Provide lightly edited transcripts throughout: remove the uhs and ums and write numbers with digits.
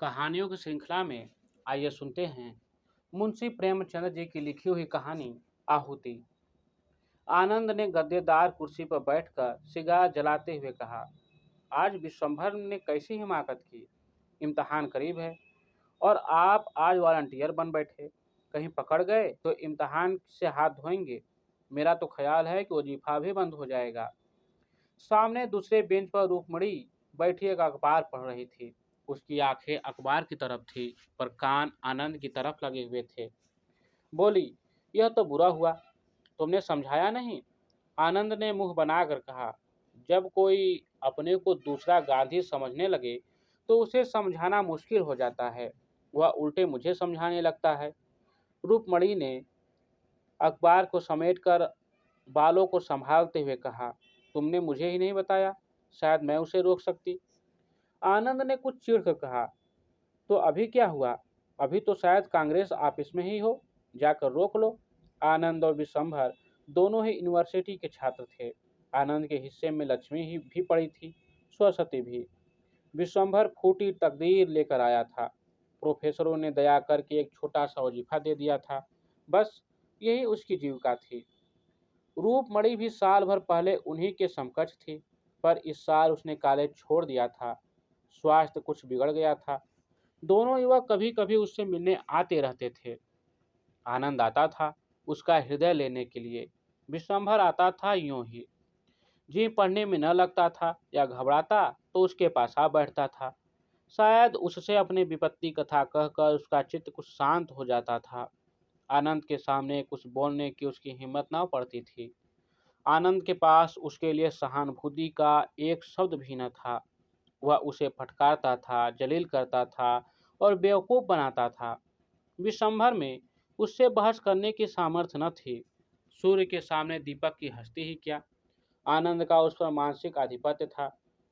कहानियों की श्रृंखला में आइए सुनते हैं मुंशी प्रेमचंद जी की लिखी हुई कहानी आहुति। आनंद ने गद्देदार कुर्सी पर बैठकर सिगार जलाते हुए कहा, आज विश्वंभर ने कैसी हिमाकत की। इम्तिहान करीब है और आप आज वॉलंटियर बन बैठे। कहीं पकड़ गए तो इम्तिहान से हाथ धोएंगे। मेरा तो ख्याल है कि वजीफा भी बंद हो जाएगा। सामने दूसरे बेंच पर रूपमणी बैठी एक अखबार पढ़ रही थी। उसकी आंखें अखबार की तरफ थी पर कान आनंद की तरफ लगे हुए थे। बोली, यह तो बुरा हुआ, तुमने समझाया नहीं। आनंद ने मुंह बनाकर कहा, जब कोई अपने को दूसरा गांधी समझने लगे तो उसे समझाना मुश्किल हो जाता है। वह उल्टे मुझे समझाने लगता है। रूपमणी ने अखबार को समेटकर बालों को संभालते हुए कहा, तुमने मुझे ही नहीं बताया, शायद मैं उसे रोक सकती। आनंद ने कुछ चिढ़कर कहा, तो अभी क्या हुआ? अभी तो शायद कांग्रेस ऑफिस में ही हो, जाकर रोक लो। आनंद और विशंभर दोनों ही यूनिवर्सिटी के छात्र थे। आनंद के हिस्से में लक्ष्मी ही भी पड़ी थी, सरस्वती भी। विशंभर फूटी तकदीर लेकर आया था। प्रोफेसरों ने दया करके एक छोटा सा वजीफा दे दिया था, बस यही उसकी जीविका थी। रूपमणी भी साल भर पहले उन्हीं के समकक्ष थी, पर इस साल उसने कॉलेज छोड़ दिया था। स्वास्थ्य कुछ बिगड़ गया था। दोनों युवक कभी कभी उससे मिलने आते रहते थे। आनंद आता था उसका हृदय लेने के लिए, विश्वंभर आता था यूं ही। जी पढ़ने में न लगता था या घबराता तो उसके पास आ बैठता था। शायद उससे अपनी विपत्ति कथा कहकर उसका चित्त कुछ शांत हो जाता था। आनंद के सामने कुछ बोलने की उसकी हिम्मत न पड़ती थी। आनंद के पास उसके लिए सहानुभूति का एक शब्द भी न था। वह उसे फटकारता था, जलील करता था और बेवकूफ़ बनाता था। विश्वंभर में उससे बहस करने की सामर्थ्य न थी। सूर्य के सामने दीपक की हस्ती ही क्या। आनंद का उस पर मानसिक आधिपत्य था।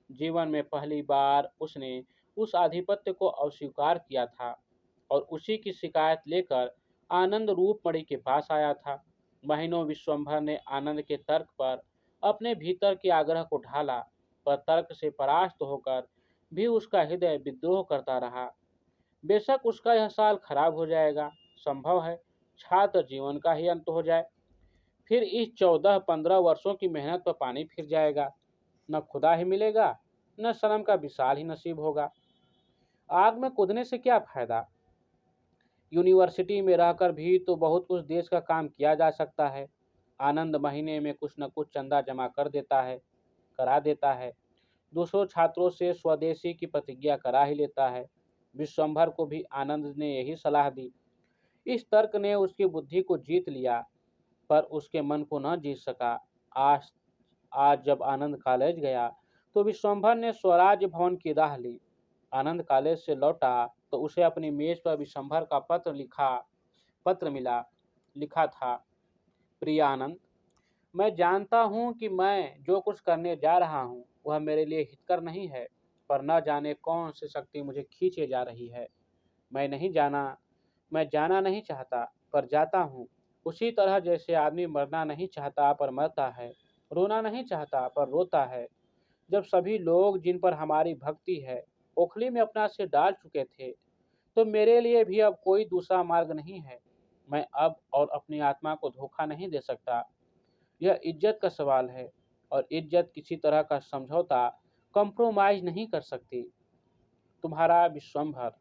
जीवन में पहली बार उसने उस आधिपत्य को अस्वीकार किया था और उसी की शिकायत लेकर आनंद रूपमणि के पास आया था। महीनों विश्वंभर ने आनंद के तर्क पर अपने भीतर के आग्रह को ढाला, पर तर्क से परास्त होकर भी उसका हृदय विद्रोह करता रहा। बेशक उसका यह साल खराब हो जाएगा, संभव है छात्र जीवन का ही अंत हो जाए। फिर इस 14-15 वर्षों की मेहनत पर पानी फिर जाएगा। न खुदा ही मिलेगा, न सनम का विशाल ही नसीब होगा। आग में कूदने से क्या फायदा। यूनिवर्सिटी में रहकर भी तो बहुत कुछ देश का काम किया जा सकता है। आनंद महीने में कुछ न कुछ चंदा जमा करा देता है। दूसरों छात्रों से स्वदेशी की प्रतिज्ञा करा ही लेता है। विश्वंभर को भी आनंद ने यही सलाह दी। इस तर्क ने उसकी बुद्धि को जीत लिया, पर उसके मन को न जीत सका। आज आज जब आनंद कॉलेज गया तो विश्वंभर ने स्वराज्य भवन की राह ली। आनंद कॉलेज से लौटा तो उसे अपनी मेज पर विश्वंभर का पत्र मिला। लिखा था, प्रिय आनंद, मैं जानता हूँ कि मैं जो कुछ करने जा रहा हूँ वह मेरे लिए हितकर नहीं है, पर न जाने कौन सी शक्ति मुझे खींचे जा रही है। मैं जाना नहीं चाहता पर जाता हूँ। उसी तरह जैसे आदमी मरना नहीं चाहता पर मरता है, रोना नहीं चाहता पर रोता है। जब सभी लोग जिन पर हमारी भक्ति है ओखली में अपना सिर डाल चुके थे, तो मेरे लिए भी अब कोई दूसरा मार्ग नहीं है। मैं अब और अपनी आत्मा को धोखा नहीं दे सकता। यह इज्जत का सवाल है और इज्जत किसी तरह का समझौता कॉम्प्रोमाइज नहीं कर सकती। तुम्हारा विश्वंभर।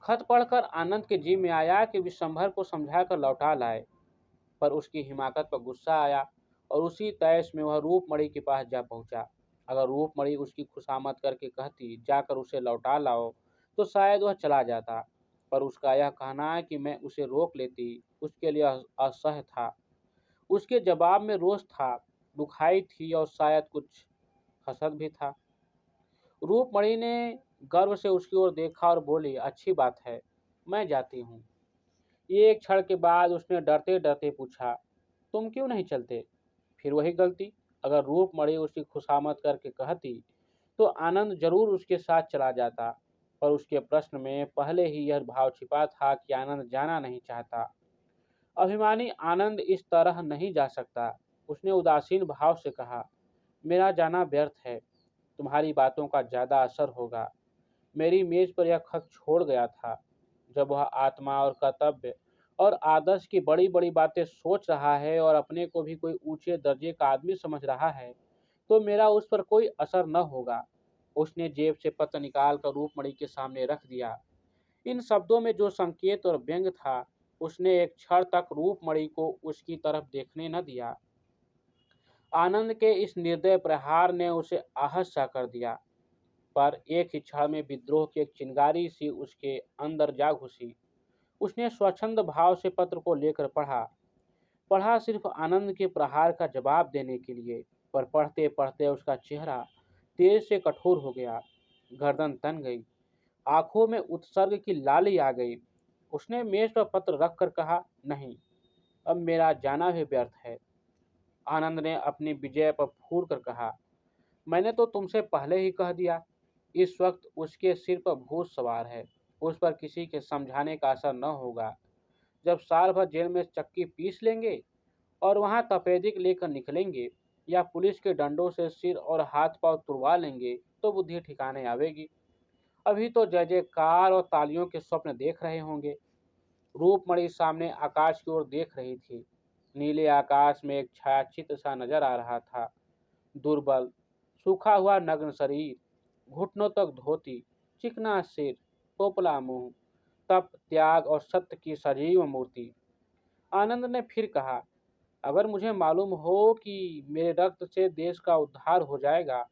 खत पढ़कर आनंद के जी में आया कि विश्वंभर को समझाकर लौटा लाए, पर उसकी हिमाकत पर गुस्सा आया और उसी तैश में वह रूपमणि के पास जा पहुंचा। अगर रूपमणि उसकी खुशामद करके कहती, जाकर उसे लौटा लाओ, तो शायद वह चला जाता, पर उसका यह कहना है कि मैं उसे रोक लेती, उसके लिए असह्य था। उसके जवाब में रोष था, दुखाई थी और शायद कुछ हसद भी था। रूपमणि ने गर्व से उसकी ओर देखा और बोली, अच्छी बात है, मैं जाती हूँ। एक क्षण के बाद उसने डरते डरते पूछा, तुम क्यों नहीं चलते? फिर वही गलती। अगर रूपमणि उसकी खुशामद करके कहती तो आनंद जरूर उसके साथ चला जाता, पर उसके प्रश्न में पहले ही यह भाव छिपा था कि आनंद जाना नहीं चाहता। अभिमानी आनंद इस तरह नहीं जा सकता। उसने उदासीन भाव से कहा, मेरा जाना व्यर्थ है, तुम्हारी बातों का ज्यादा असर होगा। मेरी मेज पर यह खत छोड़ गया था। जब वह आत्मा और कर्तव्य और आदर्श की बड़ी बड़ी बातें सोच रहा है और अपने को भी कोई ऊंचे दर्जे का आदमी समझ रहा है, तो मेरा उस पर कोई असर न होगा। उसने जेब से पत्र निकाल कर रूपमणि के सामने रख दिया। इन शब्दों में जो संकेत और व्यंग था, उसने एक क्षण तक रूपमणि को उसकी तरफ देखने न दिया। आनंद के इस निर्दय प्रहार ने उसे आहत सा कर दिया, पर एक ही क्षण में विद्रोह की एक चिंगारी सी उसके अंदर जा घुसी। उसने स्वच्छंद भाव से पत्र को लेकर पढ़ा। पढ़ा सिर्फ आनंद के प्रहार का जवाब देने के लिए, पर पढ़ते पढ़ते उसका चेहरा तेज से कठोर हो गया। गर्दन तन गई, आंखों में उत्सर्ग की लाली आ गई। उसने मेज पर पत्र रखकर कहा, नहीं, अब मेरा जाना भी व्यर्थ है। आनंद ने अपनी विजय पर फूट कर कहा, मैंने तो तुमसे पहले ही कह दिया। इस वक्त उसके सिर पर भूत सवार है। उस पर किसी के समझाने का असर न होगा। जब साल भर जेल में चक्की पीस लेंगे और वहां तपेदिक लेकर निकलेंगे, या पुलिस के डंडों से सिर और हाथ पांव तुड़वा लेंगे, तो बुद्धि ठिकाने आवेगी। अभी तो जय जयकार और तालियों के स्वप्न देख रहे होंगे। रूपमणि सामने आकाश की ओर देख रही थी। नीले आकाश में एक छायाचित्र सा नजर आ रहा था। दुर्बल, सूखा हुआ नग्न शरीर, घुटनों तक धोती, चिकना सिर, पोपला मुंह, तप, त्याग और सत्य की सजीव मूर्ति। आनंद ने फिर कहा, अगर मुझे मालूम हो कि मेरे रक्त से देश का उद्धार हो जाएगा,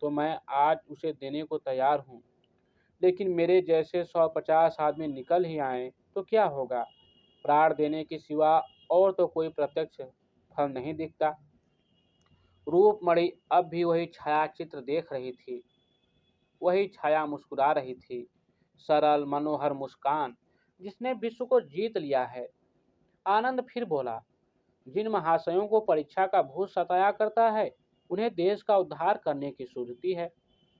तो मैं आज उसे देने को तैयार हूँ। लेकिन मेरे जैसे 150 आदमी निकल ही आए तो क्या होगा? प्राण देने के सिवा और तो कोई प्रत्यक्ष फल नहीं दिखता। रूपमणि अब भी वही छायाचित्र देख रही थी। वही छाया मुस्कुरा रही थी, सरल मनोहर मुस्कान जिसने विश्व को जीत लिया है। आनंद फिर बोला, जिन महाशयों को परीक्षा का भूत सताया करता है, उन्हें देश का उद्धार करने की सूझती है।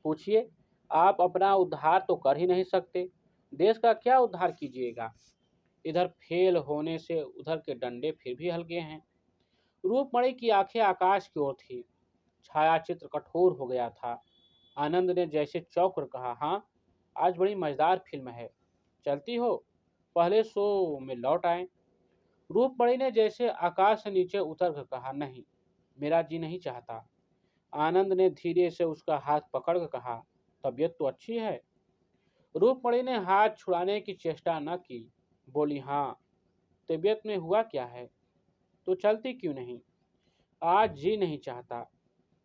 पूछिए, आप अपना उद्धार तो कर ही नहीं सकते, देश का क्या उद्धार कीजिएगा? इधर फेल होने से उधर के डंडे फिर भी हल्के हैं। रूपमणि की आंखें आकाश की ओर थी। छायाचित्र कठोर हो गया था। आनंद ने जैसे चौंक कर कहा, हाँ, आज बड़ी मजेदार फिल्म है, चलती हो? पहले शो में लौट आए। रूपमणि ने जैसे आकाश से नीचे उतर कर कहा, नहीं, मेरा जी नहीं चाहता। आनंद ने धीरे से उसका हाथ पकड़ कर कहा, तबीयत तो अच्छी है? रूपमणि ने हाथ छुड़ाने की चेष्टा न की। बोली, हाँ, तबीयत में हुआ क्या है? तो चलती क्यों नहीं? आज जी नहीं चाहता।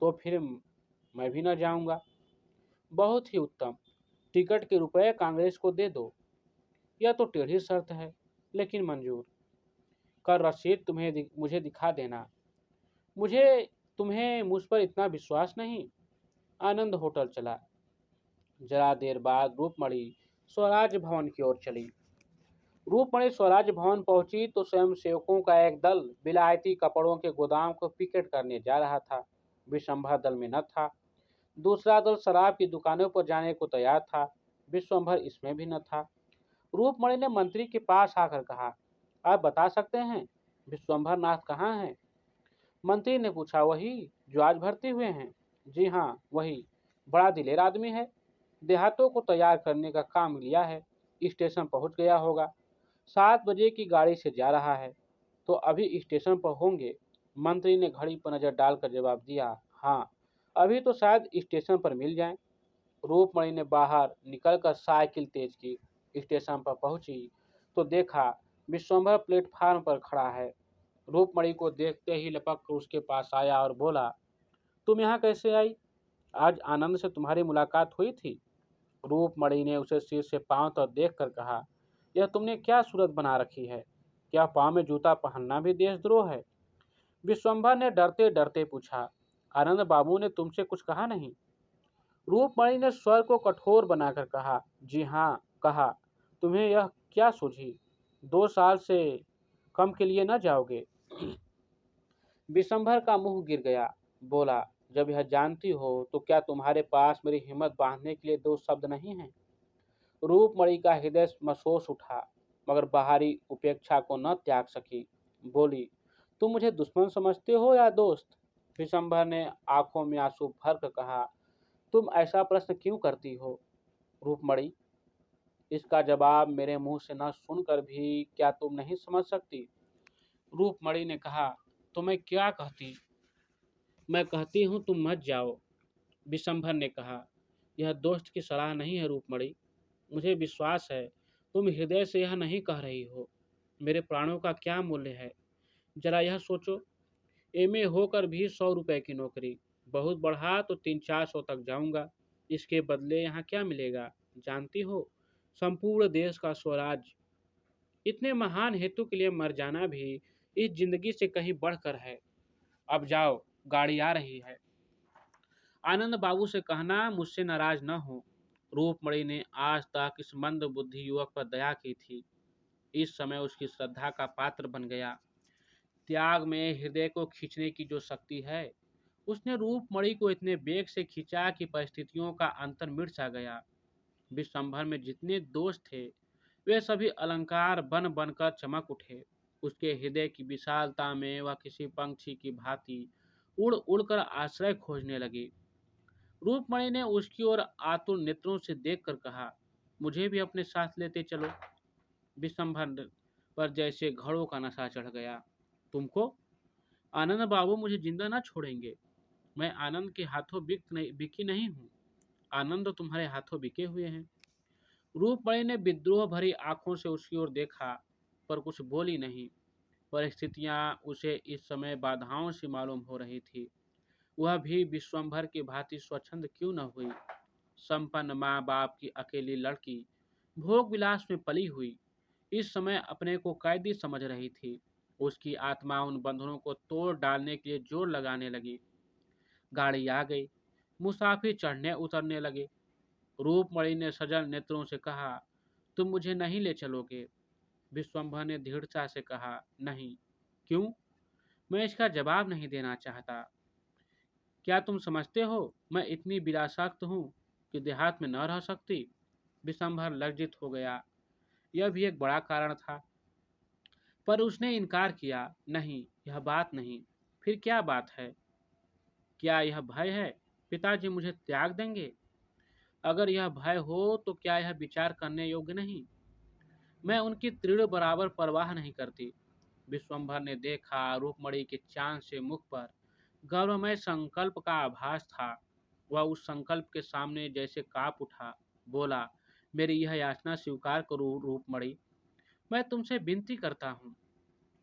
तो फिर मैं भी न जाऊंगा। बहुत ही उत्तम। टिकट के रुपए कांग्रेस को दे दो। यह तो टेढ़ी शर्त है, लेकिन मंजूर। कर रसीद मुझे दिखा देना। मुझे तुम्हें मुझ पर इतना विश्वास नहीं। आनंद होटल चला। जरा देर बाद रूपमणि स्वराज भवन की ओर चली। रूपमणि स्वराज भवन पहुंची तो स्वयं सेवकों का एक दल विलायती कपड़ों के गोदाम को पिकेट करने जा रहा था। विशंभर दल में न था। दूसरा दल शराब की दुकानों पर जाने को तैयार था। विश्वंभर इसमें भी न था। रूपमणि ने मंत्री के पास आकर कहा, आप बता सकते हैं विश्वंभर नाथ कहाँ हैं? मंत्री ने पूछा, वही जो आज भर्ती हुए हैं। जी हाँ, वही। बड़ा दिलेर आदमी है। देहातों को तैयार करने का काम लिया है। स्टेशन पहुंच गया होगा। 7 बजे की गाड़ी से जा रहा है, तो अभी स्टेशन पर होंगे। मंत्री ने घड़ी पर नजर डालकर जवाब दिया, हाँ, अभी तो शायद स्टेशन पर मिल जाएं। रूपमणि ने बाहर निकलकर साइकिल तेज की। स्टेशन पर पहुंची तो देखा विश्वंभर प्लेटफार्म पर खड़ा है। रूपमणि को देखते ही लपक कर उसके पास आया और बोला, तुम यहाँ कैसे आई? आज आनंद से तुम्हारी मुलाकात हुई थी? रूपमणि ने उसे सिर से पांव तक देख कर कहा, यह तुमने क्या सूरत बना रखी है? क्या पांव में जूता पहनना भी देशद्रोह है? विश्वंभर ने डरते डरते पूछा, आनंद बाबू ने तुमसे कुछ कहा नहीं? रूपमणि ने स्वर को कठोर बनाकर कहा, जी हाँ, कहा। तुम्हें यह क्या सूझी? 2 साल से कम के लिए न जाओगे? विशंभर का मुंह गिर गया। बोला, जब यह जानती हो तो क्या तुम्हारे पास मेरी हिम्मत बांधने के लिए 2 शब्द नहीं हैं? रूपमणि का हृदय मसोस उठा, मगर बाहरी उपेक्षा को न त्याग सकी। बोली, तुम मुझे दुश्मन समझते हो या दोस्त? विशंभर ने आंखों में आंसू भर कर कहा, तुम ऐसा प्रश्न क्यों करती हो? रूपमणि, इसका जवाब मेरे मुंह से न सुनकर भी क्या तुम नहीं समझ सकती? रूपमणि ने कहा, तुम्हें क्या कहती? मैं कहती हूँ तुम मत जाओ। विशंभर ने कहा, यह दोस्त की सलाह नहीं है रूपमणि। मुझे विश्वास है तुम हृदय से यह नहीं कह रही हो। मेरे प्राणों का क्या मूल्य है? जरा यह सोचो, एमए होकर भी 100 रुपए की नौकरी, बहुत बढ़ा तो 300-400 तक जाऊंगा। इसके बदले यहाँ क्या मिलेगा जानती हो? संपूर्ण देश का स्वराज्य। इतने महान हेतु के लिए मर जाना भी इस जिंदगी से कहीं बढ़कर है। अब जाओ, गाड़ी आ रही है। आनंद बाबू से कहना मुझसे नाराज न हो। रूपमणि ने आज तक इस मंद बुद्धि युवक पर दया की थी, इस समय उसकी श्रद्धा का पात्र बन गया। त्याग में हृदय को खींचने की जो शक्ति है, उसने रूपमणि को इतने बेग से खींचा कि परिस्थितियों का अंतर मिट सा गया। विश्वंभर में जितने दोष थे, वे सभी अलंकार बन बनकर चमक उठे। उसके हृदय की विशालता में वह किसी पंछी की भांति उड़ उड़कर आश्रय खोजने लगी। रूपमणि ने उसकी ओर आतुर नेत्रों से देखकर कहा, मुझे भी अपने साथ लेते चलो। विशंभर पर जैसे घड़ों का नशा चढ़ गया। तुमको? आनंद बाबू मुझे जिंदा ना छोड़ेंगे। मैं आनंद के हाथों बिकी नहीं हूँ। आनंद तो तुम्हारे हाथों बिके हुए हैं। रूपमणि ने विद्रोह भरी आंखों से उसकी ओर देखा, पर कुछ बोली नहीं। परिस्थितियां उसे इस समय बाधाओं से मालूम हो रही थी। वह भी विश्वंभर की भांति स्वच्छंद क्यों न हुई। संपन्न माँ बाप की अकेली लड़की, भोग विलास में पली हुई, इस समय अपने को कैदी समझ रही थी। उसकी आत्मा उन बंधनों को तोड़ डालने के लिए जोर लगाने लगी। गाड़ी आ गई। मुसाफिर चढ़ने उतरने लगे। रूपमणि ने सजल नेत्रों से कहा, तुम मुझे नहीं ले चलोगे? विश्वंभर ने दृढ़ता से कहा, नहीं। क्यों? मैं इसका जवाब नहीं देना चाहता। क्या तुम समझते हो मैं इतनी विलासक्त हूँ कि देहात में न रह सकती? विशंभर लज्जित हो गया। यह भी एक बड़ा कारण था, पर उसने इनकार किया, नहीं, यह बात नहीं। फिर क्या बात है? क्या यह भय है पिताजी मुझे त्याग देंगे? अगर यह भय हो तो क्या यह विचार करने योग्य नहीं? मैं उनकी तीव्र बराबर परवाह नहीं करती। विश्वंभर ने देखा रूपमणि के चांद से मुख पर गौरवमय संकल्प का आभास था। वह उस संकल्प के सामने जैसे कांप उठा। बोला, मेरी यह याचना स्वीकार करो रूपमणि। मैं तुमसे विनती करता हूँ।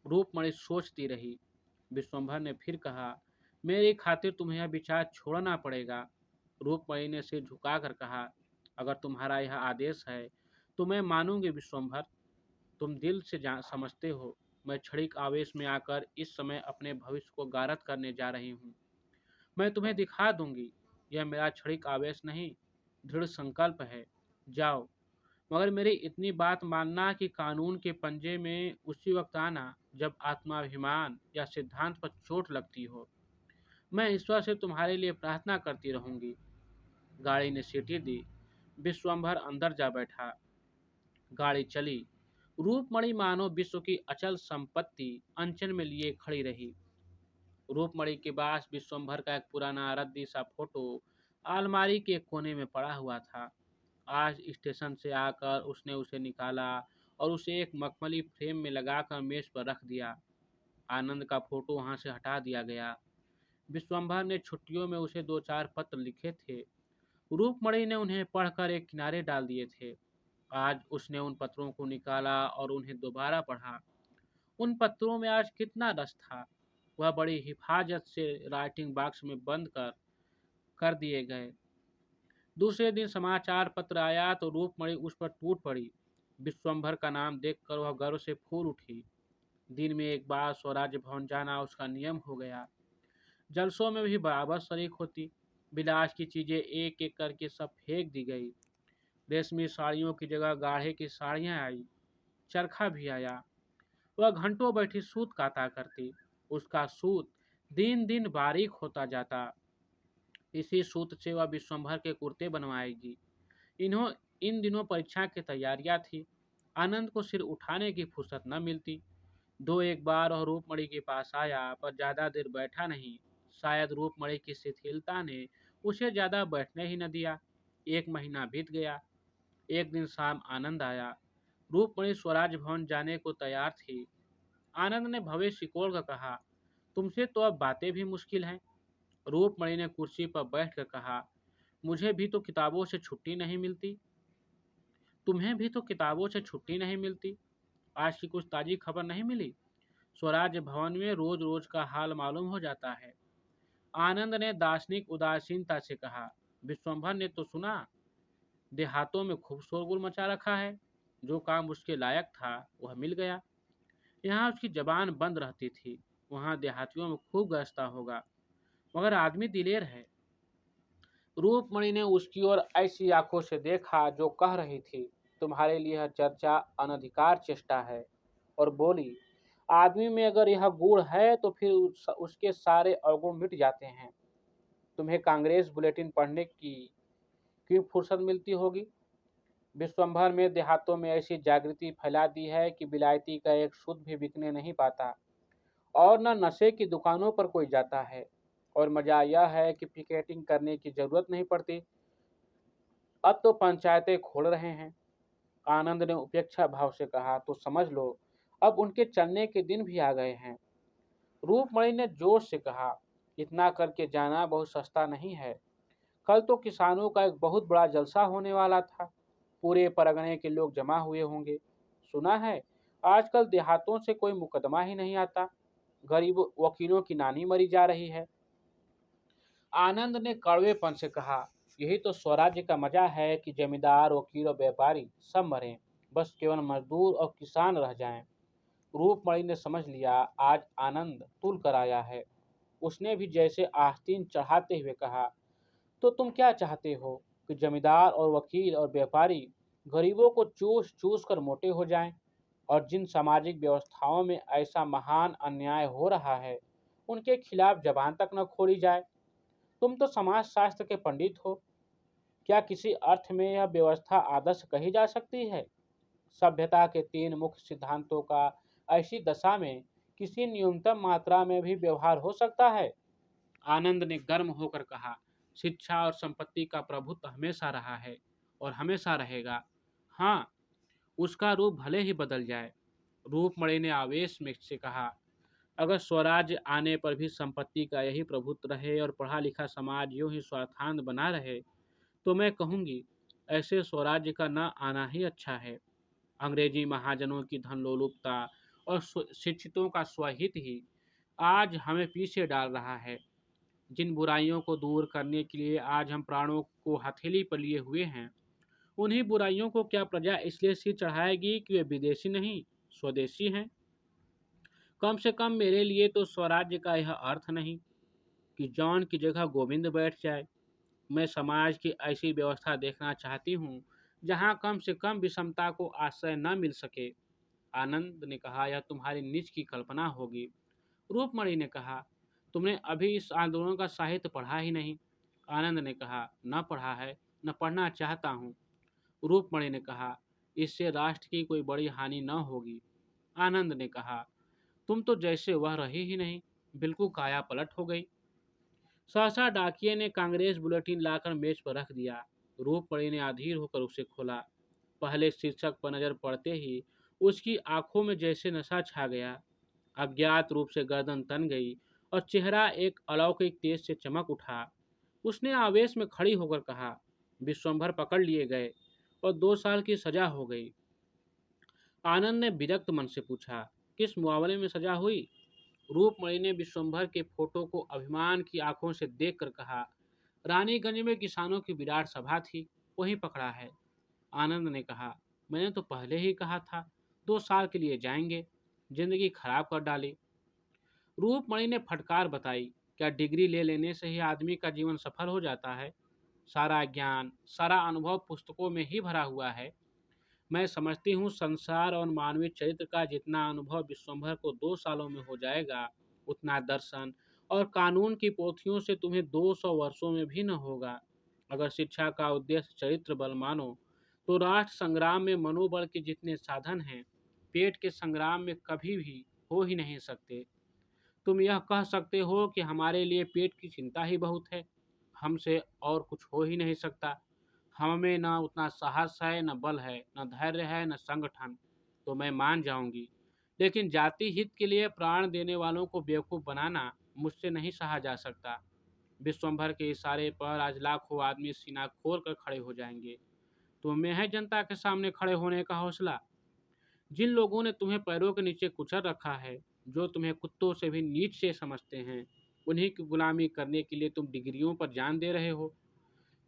रूपमणि सोचती रही। विश्वंभर ने फिर कहा, मेरी खातिर तुम्हें यह विचार छोड़ना पड़ेगा। रूपमणि ने सिर झुकाकर कहा, अगर तुम्हारा यह आदेश है तो मैं मानूंगी विश्वंभर। तुम दिल से समझते हो मैं क्षणिक आवेश में आकर इस समय अपने भविष्य को गारत करने जा रही हूँ। मैं तुम्हें दिखा दूंगी, यह मेरा क्षणिक आवेश नहीं, दृढ़ संकल्प है। जाओ, मगर मेरी इतनी बात मानना कि कानून के पंजे में उसी वक्त आना जब आत्माभिमान या सिद्धांत पर चोट लगती हो। मैं ईश्वर से तुम्हारे लिए प्रार्थना करती रहूंगी। गाड़ी ने सीटी दी। विश्वंभर अंदर जा बैठा। गाड़ी चली। रूपमणि मानो विश्व की अचल संपत्ति अनचन में लिए खड़ी रही। रूपमणि के पास विश्वंभर का एक पुराना रद्दी सा फोटो अलमारी के एक कोने में पड़ा हुआ था। आज स्टेशन से आकर उसने उसे निकाला और उसे एक मखमली फ्रेम में लगाकर मेज पर रख दिया। आनंद का फोटो वहां से हटा दिया गया। विश्वंभर ने छुट्टियों में उसे 2-4 पत्र लिखे थे। रूपमणि ने उन्हें पढ़कर एक किनारे डाल दिए थे। आज उसने उन पत्रों को निकाला और उन्हें दोबारा पढ़ा। उन पत्रों में आज कितना रस था। वह बड़ी हिफाजत से राइटिंग बॉक्स में बंद कर दिए गए। दूसरे दिन समाचार पत्र आया तो रूपमणि उस पर टूट पड़ी। विश्वंभर का नाम देखकर वह गर्व से फूल उठी। दिन में एक बार स्वराज्य भवन जाना उसका नियम हो गया। जलसों में भी बराबर शरीक होती। विलास की चीजें एक एक करके सब फेंक दी गई। रेशमी साड़ियों की जगह गाढ़े की साड़ियां आई। चरखा भी आया। वह घंटों बैठी सूत काता करती। उसका सूत दिन दिन बारीक होता जाता। इसी सूत से वह विश्वंभर के कुर्ते बनवाएगी। इन्हों इन दिनों परीक्षा की तैयारियां थी। आनंद को सिर उठाने की फुर्सत न मिलती। दो एक बार वह रूपमणि के पास आया, पर ज्यादा देर बैठा नहीं। शायद रूपमणि की शिथिलता ने उसे ज्यादा बैठने ही न दिया। 1 महीना बीत गया। एक दिन शाम आनंद आया। रूपमणि स्वराज भवन जाने को तैयार थी। आनंद ने भवेश सिकोड़ कर कहा, तुमसे तो अब बातें भी मुश्किल हैं। रूपमणि ने कुर्सी पर बैठकर कहा, मुझे भी तो किताबों से छुट्टी नहीं मिलती। तुम्हें भी तो किताबों से छुट्टी नहीं मिलती। आज की कुछ ताजी खबर नहीं मिली? स्वराज भवन में रोज रोज का हाल मालूम हो जाता है। आनंद ने दार्शनिक उदासीनता से कहा, विश्वंभर ने तो सुना, देहातों में खूब शोरगुल मचा रखा है। जो काम उसके लायक था वह मिल गया। यहाँ उसकी जबान बंद रहती थी, वहाँ देहातियों में खूब गरजता होगा। मगर आदमी दिलेर है। रूपमणि ने उसकी ओर ऐसी आंखों से देखा जो कह रही थी, तुम्हारे लिए यह चर्चा अनधिकार चेष्टा है, और बोली, आदमी में अगर यह गुण है तो फिर उसके सारे अवगुण मिट जाते हैं। तुम्हें कांग्रेस बुलेटिन पढ़ने की क्यों फुर्सत मिलती होगी? विश्वभर में देहातों में ऐसी जागृति फैला दी है कि विलायती का एक शुद्ध भी बिकने नहीं पाता, और न नशे की दुकानों पर कोई जाता है। और मजा यह है कि पिकेटिंग करने की जरूरत नहीं पड़ती, अब तो पंचायतें खोल रहे हैं। आनंद ने उपेक्षा भाव से कहा, तो समझ लो अब उनके चलने के दिन भी आ गए हैं। रूपमणि ने जोश से कहा, इतना करके जाना बहुत सस्ता नहीं है। कल तो किसानों का एक बहुत बड़ा जलसा होने वाला था, पूरे परगने के लोग जमा हुए होंगे। सुना है आजकल देहातों से कोई मुकदमा ही नहीं आता, गरीब वकीलों की नानी मरी जा रही है। आनंद ने कड़वेपन से कहा, यही तो स्वराज्य का मजा है कि जमींदार वकील और व्यापारी सब मरें, बस केवल मजदूर और किसान रह जाएं। रूपमणि ने समझ लिया आज आनंद तुल कर आया है। उसने भी जैसे आस्तीन चढ़ाते हुए कहा, तो तुम क्या चाहते हो कि जमींदार और वकील और व्यापारी गरीबों को चूस चूस कर मोटे हो जाएं, और जिन सामाजिक व्यवस्थाओं में ऐसा महान अन्याय हो रहा है उनके खिलाफ जबान तक न खोली जाए? तुम तो समाज शास्त्र के पंडित हो, क्या किसी अर्थ में यह व्यवस्था आदर्श कही जा सकती है? सभ्यता के तीन मुख्य सिद्धांतों का ऐसी दशा में किसी न्यूनतम मात्रा में भी व्यवहार हो सकता है? आनंद ने गर्म होकर कहा, शिक्षा और संपत्ति का प्रभुत्व हमेशा रहा है और हमेशा रहेगा। हाँ, उसका रूप भले ही बदल जाए। रूपमणि ने आवेश में से कहा, अगर स्वराज्य आने पर भी संपत्ति का यही प्रभुत्व रहे और पढ़ा लिखा समाज यूं ही स्वार्थांत बना रहे, तो मैं कहूँगी ऐसे स्वराज्य का न आना ही अच्छा है। अंग्रेजी महाजनों की धनलोलुपता और शिक्षितों का स्वहित ही आज हमें पीछे डाल रहा है। जिन बुराइयों को दूर करने के लिए आज हम प्राणों को हथेली पर लिए हुए हैं, उन्हीं बुराइयों को क्या प्रजा इसलिए सिर चढ़ाएगी कि वे विदेशी नहीं, स्वदेशी हैं? कम से कम मेरे लिए तो स्वराज्य का यह अर्थ नहीं कि जॉन की जगह गोविंद बैठ जाए। मैं समाज की ऐसी व्यवस्था देखना चाहती हूँ जहाँ कम से कम विषमता को आश्रय न मिल सके। आनंद ने कहा, यह तुम्हारी निज की कल्पना होगी। रूपमणि ने कहा, तुमने अभी इस आंदोलन का साहित्य पढ़ा ही नहीं। आनंद ने कहा, न पढ़ा है, न पढ़ना चाहता हूँ। रूपमणि ने कहा, इससे राष्ट्र की कोई बड़ी हानि न होगी। आनंद ने कहा, तुम तो जैसे वह रही ही नहीं, बिल्कुल काया पलट हो गई। सहसा डाकिये ने कांग्रेस बुलेटिन लाकर मेज पर रख दिया। रूपमणि ने अधीर होकर उसे खोला। पहले शीर्षक पर नजर पड़ते ही उसकी आंखों में जैसे नशा छा गया। अज्ञात रूप से गर्दन तन गई और चेहरा एक अलौकिक तेज से चमक उठा। उसने आवेश में खड़ी होकर कहा, विश्वंभर पकड़ लिए गए और 2 साल की सजा हो गई। आनंद ने विरक्त मन से पूछा, किस मुआवले में सजा हुई? रूपमणि ने विश्वंभर के फोटो को अभिमान की आंखों से देखकर कहा, रानीगंज में किसानों की विराट सभा थी, वहीं पकड़ा है। आनंद ने कहा, मैंने तो पहले ही कहा था 2 साल के लिए जाएंगे, जिंदगी खराब कर डाली। रूपमणि ने फटकार बताई, क्या डिग्री ले लेने से ही आदमी का जीवन सफल हो जाता है? सारा ज्ञान, सारा अनुभव पुस्तकों में ही भरा हुआ है। मैं समझती हूँ संसार और मानवीय चरित्र का जितना अनुभव विश्वंभर को 2 सालों में हो जाएगा, उतना दर्शन और कानून की पोथियों से तुम्हें 200 वर्षों में भी न होगा। अगर शिक्षा का उद्देश्य चरित्र बल मानो, तो राष्ट्र संग्राम में मनोबल के जितने साधन हैं, पेट के संग्राम में कभी भी हो ही नहीं सकते। तुम यह कह सकते हो कि हमारे लिए पेट की चिंता ही बहुत है, हमसे और कुछ हो ही नहीं सकता। हमें न उतना साहस है, न बल है, न धैर्य है, न संगठन, तो मैं मान जाऊंगी। लेकिन जाति हित के लिए प्राण देने वालों को बेवकूफ़ बनाना मुझसे नहीं सहा जा सकता। विश्वभर के इशारे पर आज लाखों आदमी सीना खोल कर खड़े हो जाएंगे। तुम्हें है जनता के सामने खड़े होने का हौसला? जिन लोगों ने तुम्हें पैरों के नीचे कुचल रखा है, जो तुम्हें कुत्तों से भी नीच से समझते हैं, उन्हीं की गुलामी करने के लिए तुम डिग्रियों पर जान दे रहे हो।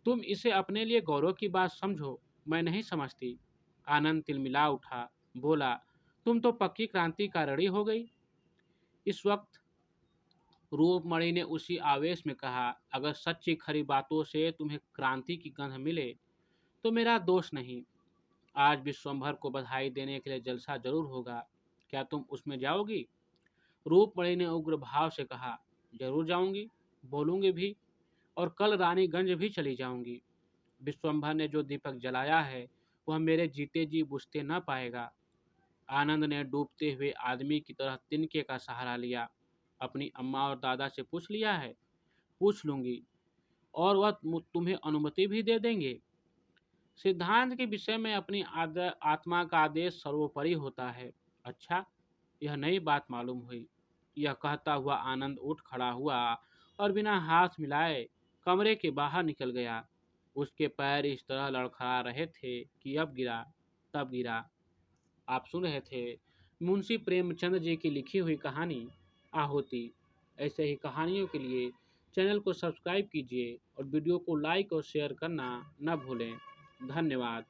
तुम इसे अपने लिए गौरव की बात समझो, मैं नहीं समझती। आनंद तिलमिला उठा, बोला, तुम तो पक्की क्रांतिकारिणी हो गई। इस वक्त रूपमणि ने उसी आवेश में कहा, अगर सच्ची खरी बातों से तुम्हें क्रांति की गंध मिले तो मेरा दोष नहीं। आज विश्वभर को बधाई देने के लिए जलसा जरूर होगा, क्या तुम उसमें जाओगी? रूपमणि ने उग्र भाव से कहा, जरूर जाऊंगी, बोलूंगी भी, और कल रानीगंज भी चली जाऊंगी। विश्वभर ने जो दीपक जलाया है वह मेरे जीते जी बुझते न पाएगा। आनंद ने डूबते हुए आदमी की तरह तिनके का सहारा लिया। अपनी अम्मा और दादा से पूछ लिया है? पूछ लूंगी, और वह तुम्हें अनुमति भी दे देंगे। सिद्धांत के विषय में अपनी आत्मा का आदेश सर्वोपरि होता है। अच्छा, यह नई बात मालूम हुई। यह कहता हुआ आनंद उठ खड़ा हुआ और बिना हाथ मिलाए कमरे के बाहर निकल गया। उसके पैर इस तरह लड़खड़ा रहे थे कि अब गिरा तब गिरा। आप सुन रहे थे मुंशी प्रेमचंद जी की लिखी हुई कहानी आहुति। ऐसे ही कहानियों के लिए चैनल को सब्सक्राइब कीजिए और वीडियो को लाइक और शेयर करना न भूलें। धन्यवाद।